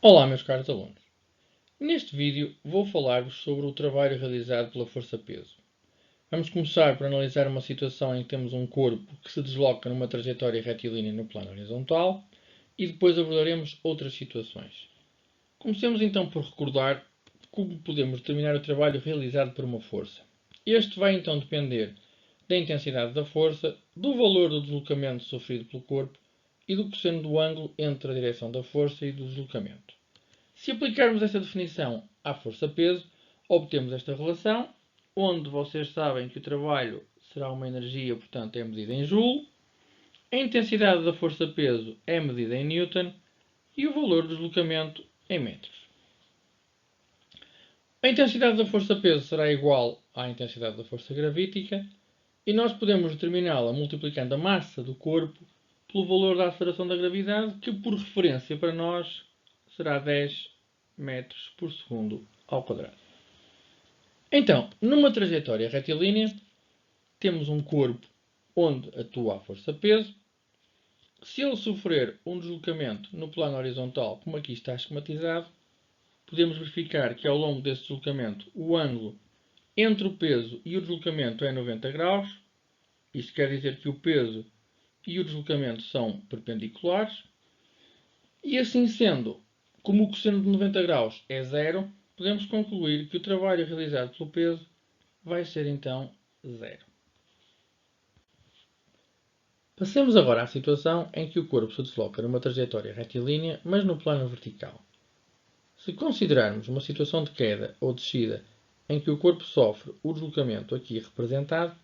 Olá, meus caros alunos. Neste vídeo vou falar-vos sobre o trabalho realizado pela força-peso. Vamos começar por analisar uma situação em que temos um corpo que se desloca numa trajetória retilínea no plano horizontal e depois abordaremos outras situações. Comecemos então por recordar como podemos determinar o trabalho realizado por uma força. Este vai então depender da intensidade da força, do valor do deslocamento sofrido pelo corpo e do cosseno do ângulo entre a direção da força e do deslocamento. Se aplicarmos esta definição à força-peso, obtemos esta relação, onde vocês sabem que o trabalho será uma energia, portanto é medida em joule, a intensidade da força-peso é medida em newton e o valor do deslocamento em metros. A intensidade da força-peso será igual à intensidade da força gravítica e nós podemos determiná-la multiplicando a massa do corpo pelo valor da aceleração da gravidade, que por referência para nós será 10 metros por segundo ao quadrado. Então, numa trajetória retilínea, temos um corpo onde atua a força-peso. Se ele sofrer um deslocamento no plano horizontal, como aqui está esquematizado, podemos verificar que ao longo desse deslocamento o ângulo entre o peso e o deslocamento é 90 graus. Isto quer dizer que o peso e o deslocamento são perpendiculares. E assim sendo, como o cosseno de 90 graus é zero, podemos concluir que o trabalho realizado pelo peso vai ser então zero. Passemos agora à situação em que o corpo se desloca numa trajetória retilínea, mas no plano vertical. Se considerarmos uma situação de queda ou descida em que o corpo sofre o deslocamento aqui representado,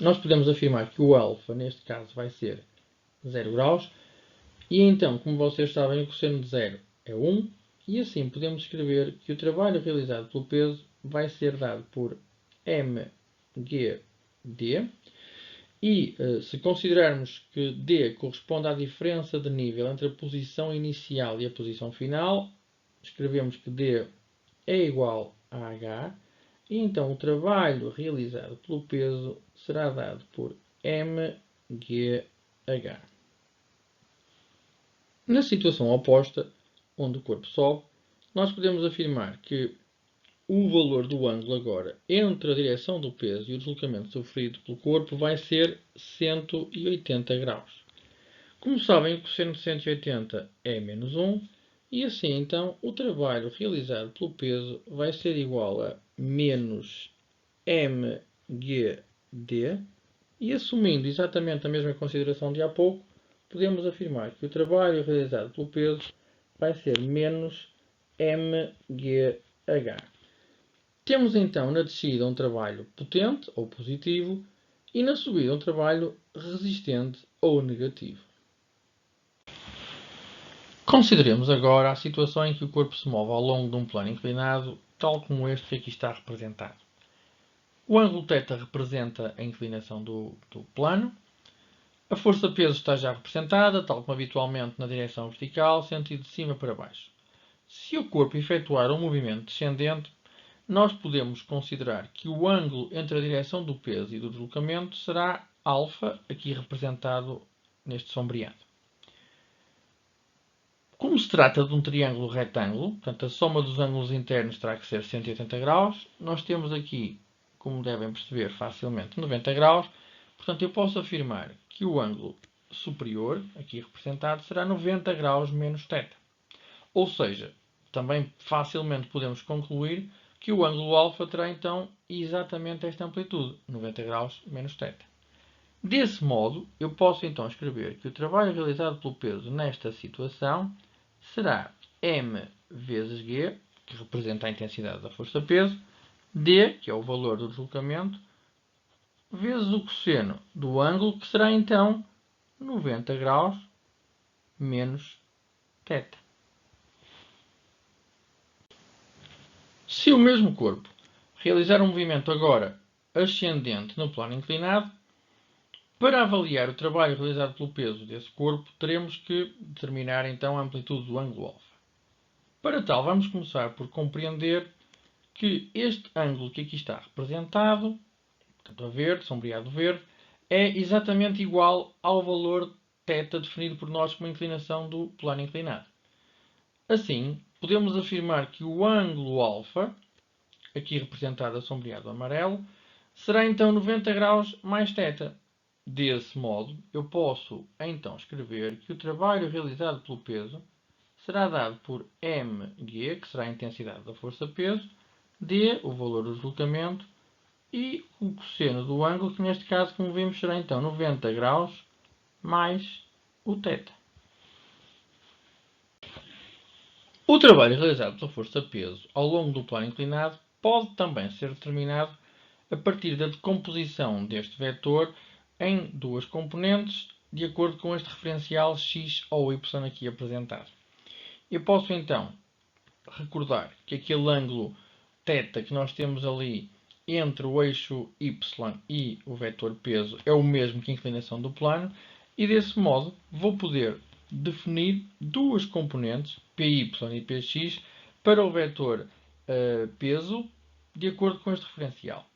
nós podemos afirmar que o alfa, neste caso, vai ser 0 graus, e então, como vocês sabem, o cosseno de 0 é 1, e assim podemos escrever que o trabalho realizado pelo peso vai ser dado por mgd, e se considerarmos que d corresponde à diferença de nível entre a posição inicial e a posição final, escrevemos que d é igual a h, e então o trabalho realizado pelo peso será dado por mgh. Na situação oposta, onde o corpo sobe, nós podemos afirmar que o valor do ângulo agora entre a direção do peso e o deslocamento sofrido pelo corpo vai ser 180 graus. Como sabem, o cosseno de 180 é menos 1, e assim então o trabalho realizado pelo peso vai ser igual a menos mgd, e assumindo exatamente a mesma consideração de há pouco, podemos afirmar que o trabalho realizado pelo peso vai ser menos mgh. Temos então na descida um trabalho potente ou positivo e na subida um trabalho resistente ou negativo. Consideremos agora a situação em que o corpo se move ao longo de um plano inclinado, tal como este que aqui está representado. O ângulo θ representa a inclinação do plano. A força-peso está já representada, tal como habitualmente na direção vertical, sentido de cima para baixo. Se o corpo efetuar um movimento descendente, nós podemos considerar que o ângulo entre a direção do peso e do deslocamento será α, aqui representado neste sombreado. Como se trata de um triângulo retângulo, portanto a soma dos ângulos internos terá que ser 180 graus, nós temos aqui, como devem perceber facilmente, 90 graus, portanto eu posso afirmar que o ângulo superior, aqui representado, será 90 graus menos θ. Ou seja, também facilmente podemos concluir que o ângulo α terá então exatamente esta amplitude, 90 graus menos θ. Desse modo, eu posso então escrever que o trabalho realizado pelo peso nesta situação será m vezes g, que representa a intensidade da força-peso, d, que é o valor do deslocamento, vezes o cosseno do ângulo, que será então 90 graus menos θ. Se o mesmo corpo realizar um movimento agora ascendente no plano inclinado, para avaliar o trabalho realizado pelo peso desse corpo, teremos que determinar então a amplitude do ângulo α. Para tal, vamos começar por compreender que este ângulo que aqui está representado, portanto a verde, sombreado verde, é exatamente igual ao valor θ definido por nós como inclinação do plano inclinado. Assim, podemos afirmar que o ângulo alfa, aqui representado sombreado amarelo, será então 90 graus mais θ. Desse modo, eu posso então escrever que o trabalho realizado pelo peso será dado por mg, que será a intensidade da força-peso, d, o valor do deslocamento, e o cosseno do ângulo, que neste caso, como vimos, será então 90 graus mais o θ. O trabalho realizado pela força-peso ao longo do plano inclinado pode também ser determinado a partir da decomposição deste vetor em duas componentes, de acordo com este referencial x ou y aqui apresentado. Eu posso então recordar que aquele ângulo θ que nós temos ali entre o eixo y e o vetor peso é o mesmo que a inclinação do plano, e desse modo vou poder definir duas componentes, py e px, para o vetor peso, de acordo com este referencial.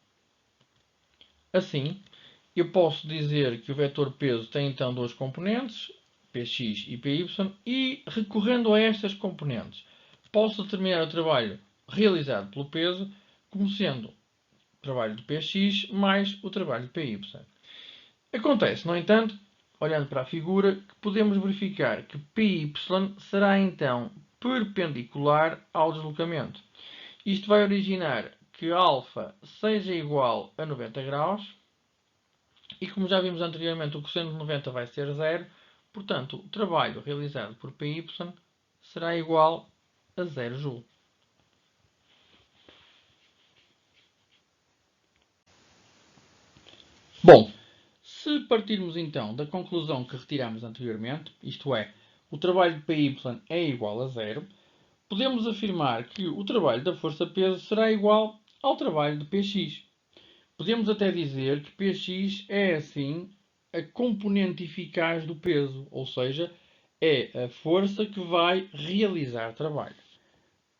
Assim, eu posso dizer que o vetor peso tem então duas componentes, px e py, e recorrendo a estas componentes, posso determinar o trabalho realizado pelo peso como sendo o trabalho de px mais o trabalho de py. Acontece, no entanto, olhando para a figura, que podemos verificar que py será então perpendicular ao deslocamento. Isto vai originar que α seja igual a 90 graus, e como já vimos anteriormente, o cosseno de 90 vai ser zero, portanto, o trabalho realizado por py será igual a 0 joule. Bom, se partirmos então da conclusão que retiramos anteriormente, isto é, o trabalho de py é igual a zero, podemos afirmar que o trabalho da força-peso será igual ao trabalho de px. Podemos até dizer que px é, assim, a componente eficaz do peso, ou seja, é a força que vai realizar trabalho.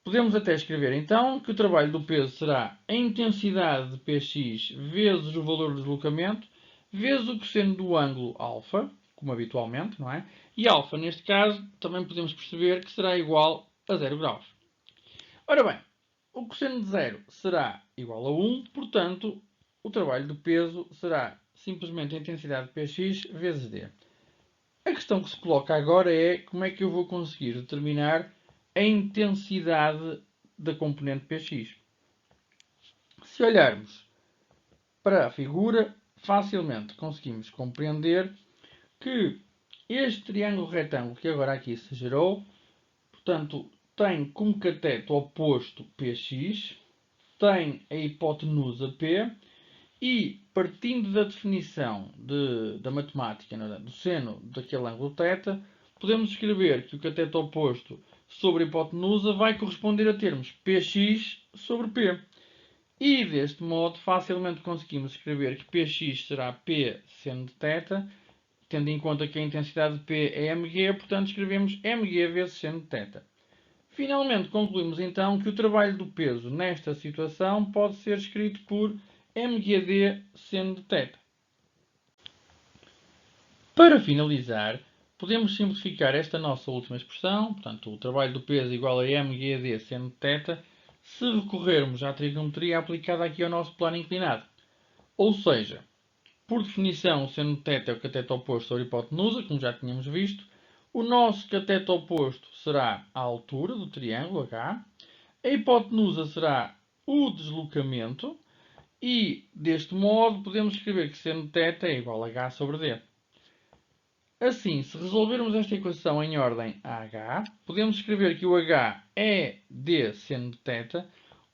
Podemos até escrever, então, que o trabalho do peso será a intensidade de px vezes o valor do deslocamento, vezes o cosseno do ângulo α, como habitualmente, não é? E α, neste caso, também podemos perceber que será igual a 0 graus. Ora bem, o cosseno de 0 será igual a 1, portanto, o trabalho do peso será simplesmente a intensidade de px vezes d. A questão que se coloca agora é como é que eu vou conseguir determinar a intensidade da componente px. Se olharmos para a figura, facilmente conseguimos compreender que este triângulo retângulo que agora aqui se gerou, portanto, tem como cateto oposto px, tem a hipotenusa P, e partindo da definição da matemática, do seno daquele ângulo θ, podemos escrever que o cateto oposto sobre a hipotenusa vai corresponder a termos px sobre p. E deste modo facilmente conseguimos escrever que px será p seno de θ, tendo em conta que a intensidade de P é mg, portanto escrevemos mg vezes seno de θ. Finalmente, concluímos então que o trabalho do peso nesta situação pode ser escrito por mgd seno de θ. Para finalizar, podemos simplificar esta nossa última expressão, portanto, o trabalho do peso igual a mgd seno de θ, se recorrermos à trigonometria aplicada aqui ao nosso plano inclinado. Ou seja, por definição, o seno de θ é o cateto oposto sobre a hipotenusa, como já tínhamos visto. O nosso cateto oposto será a altura do triângulo H. A hipotenusa será o deslocamento. E, deste modo, podemos escrever que seno de θ é igual a H sobre D. Assim, se resolvermos esta equação em ordem a H, podemos escrever que o H é D seno de θ.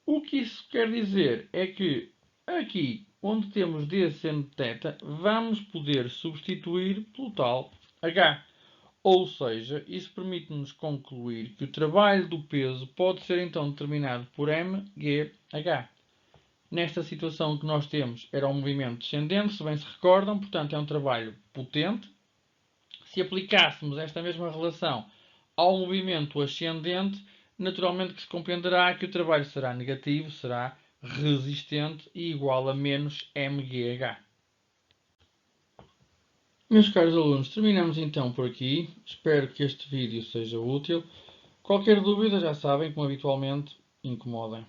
O que isso quer dizer é que aqui, onde temos D seno de θ, vamos poder substituir pelo tal H. Ou seja, isso permite-nos concluir que o trabalho do peso pode ser então determinado por mgh. Nesta situação que nós temos era um movimento descendente, se bem se recordam, portanto é um trabalho potente. Se aplicássemos esta mesma relação ao movimento ascendente, naturalmente que se compreenderá que o trabalho será negativo, será resistente e igual a menos mgh. Meus caros alunos, terminamos então por aqui. Espero que este vídeo seja útil. Qualquer dúvida, já sabem, como habitualmente, incomodem.